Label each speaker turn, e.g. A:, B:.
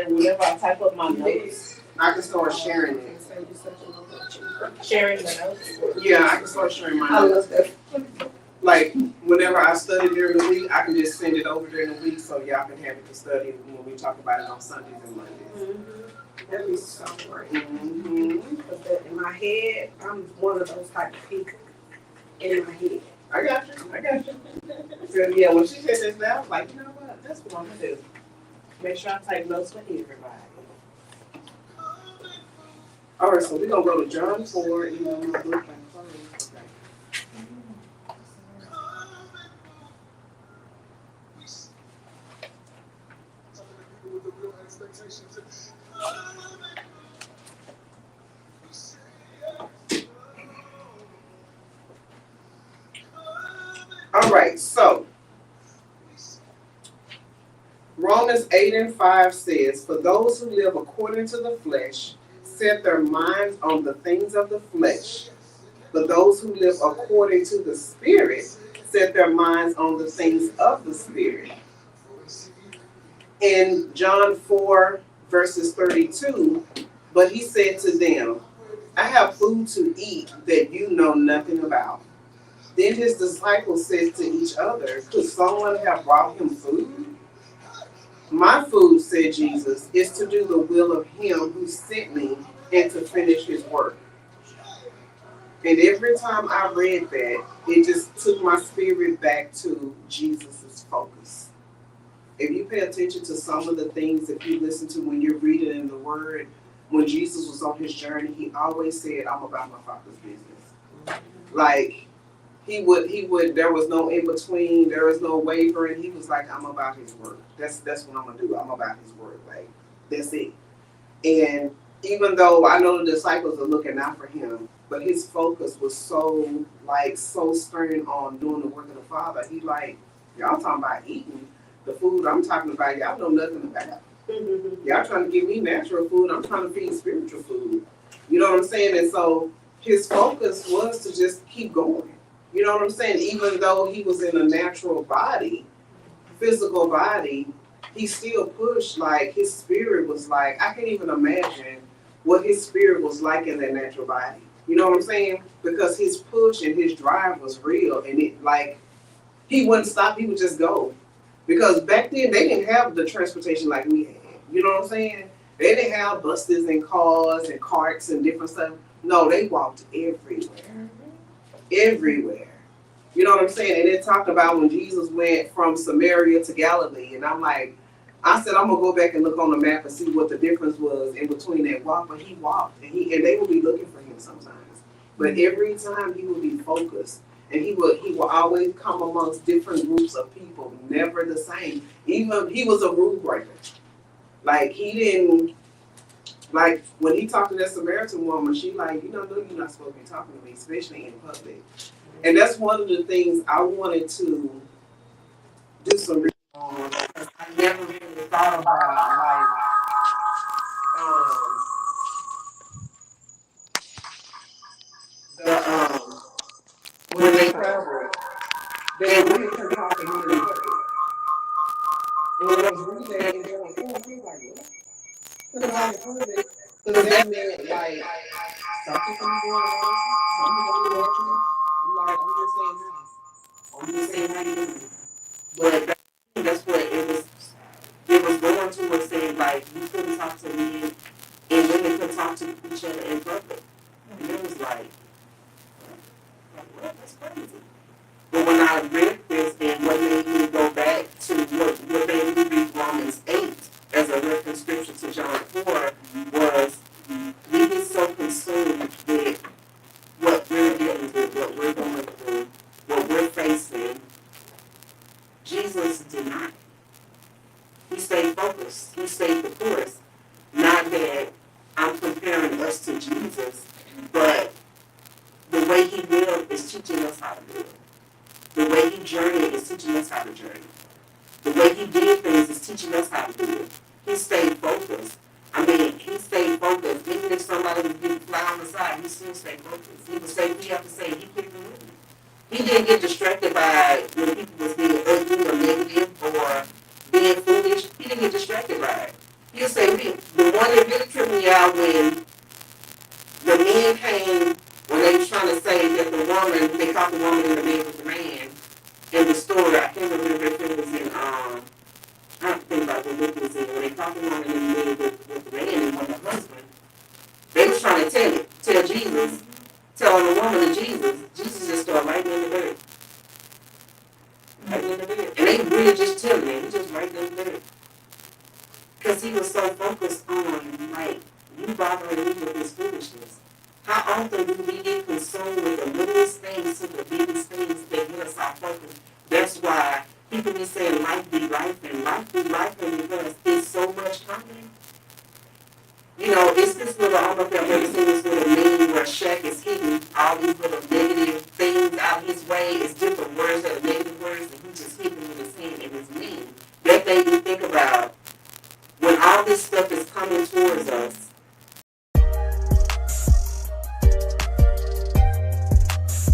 A: Whenever I type up my notes, I can start sharing it. Sharing the notes? Yeah, I can start sharing my notes. Like, whenever I study during the week, I can just send it over during the week so y'all can have it to study when we talk about it on Sundays and Mondays. Mm-hmm. That'd be so great. Mm-hmm. Because in my head, I'm one of those type of people in my head. I got you. So, yeah, when she said this now, I was like, you know what? That's what I'm going to do. Make sure I take notes for everybody. All right, so we're going to go to John 4, even though my book ain't closed. Okay. All right, so Romans 8:5 says, "For those who live according to the flesh set their minds on the things of the flesh. But those who live according to the Spirit set their minds on the things of the Spirit." In John 4, verses 32, "But he said to them, I have food to eat that you know nothing about." Then his disciples said to each other, "Could someone have brought him food?" "My food," said Jesus, "is to do the will of him who sent me and to finish his work." And every time I read that, it just took my spirit back to Jesus's focus. If you pay attention to some of the things that you listen to when you're reading in the Word, when Jesus was on his journey, he always said, "I'm about my Father's business." Like, he would, there was no in between, there was no wavering. He was like, "I'm about his work. That's what I'm gonna do. I'm about his work." Like, that's it. And even though I know the disciples are looking out for him, but his focus was so stern on doing the work of the Father. He like, y'all talking about eating the food I'm talking about, y'all know nothing about. Y'all trying to give me natural food, I'm trying to feed spiritual food. You know what I'm saying? And so his focus was to just keep going. You know what I'm saying? Even though he was in a natural body, physical body, he still pushed. Like, his spirit was like, I can't even imagine what his spirit was like in that natural body. You know what I'm saying? Because his push and his drive was real, and it, like, he wouldn't stop, he would just go. Because back then they didn't have the transportation like we had. You know what I'm saying? They didn't have buses and cars and carts and different stuff. No, they walked everywhere. Everywhere. You know what I'm saying? And it talked about when Jesus went from Samaria to Galilee, and I'm like, I said, I'm gonna go back and look on the map and see what the difference was in between that walk. But he walked, and they would be looking for him sometimes. But every time he would be focused, and he would always come amongst different groups of people, never the same. Even he was a rule breaker. Like, he didn't, like, when he talked to that Samaritan woman, she like, no, you're not supposed to be talking to me, especially in public. And that's one of the things I wanted to do some research on, because I never really thought about, when they traveled, they really couldn't talk to him in public. And when I was reading that, and they were like, oh, we like, what? Couldn't talk in public. Because that meant, like, something going on, something going to be watching. Like, I'm just saying how you doing. But that's what it was going to, was saying, like, you couldn't talk to me, and women could talk to each other in public. And it was like, what? That's crazy. But when I read this, and what made me go back to what made me read Romans 8 as a reference scripture to John 4 was, we get so consumed with what we're dealing with, what we're going through, what we're facing,
B: Jesus did not. He stayed focused. He stayed the course. Not that I'm comparing us to Jesus, but the way he lived is teaching us how to live. The way he journeyed is teaching us how to journey. The way he did things is teaching us how to do it. He stayed focused. I mean, he stayed focused. Even if somebody was getting fly on the side, he still stayed focused. He would say, we have to say, he picked the movie. He didn't get distracted by when people was being ugly or negative or being foolish. He didn't get distracted by it. He'll say, the one that really tripped me out when the men came, when they was trying to say that the woman, they caught the woman in the bed with the man, in the story, I can't remember if it was in, I have to think about what book it was in, when they caught the woman in the bed with the man and with the husband, they was trying to tell Jesus, telling the woman to Jesus, Jesus just started right in the bed. Right in the bed. And they really just telling him, he just right in the bed. Because he was so focused on, like, you bothering me with this foolishness. How often do we get consumed with the littlest things to the biggest things that get us off focus? That's why people be saying life be life and life be life because it's so much coming. You know, it's this little, I don't know if y'all ever seen this little meme where Shaq is hitting all these little negative things out his way. It's different words that are negative words, and he's just hitting them with his hand in his meme. That made me think about when all this stuff is coming towards us,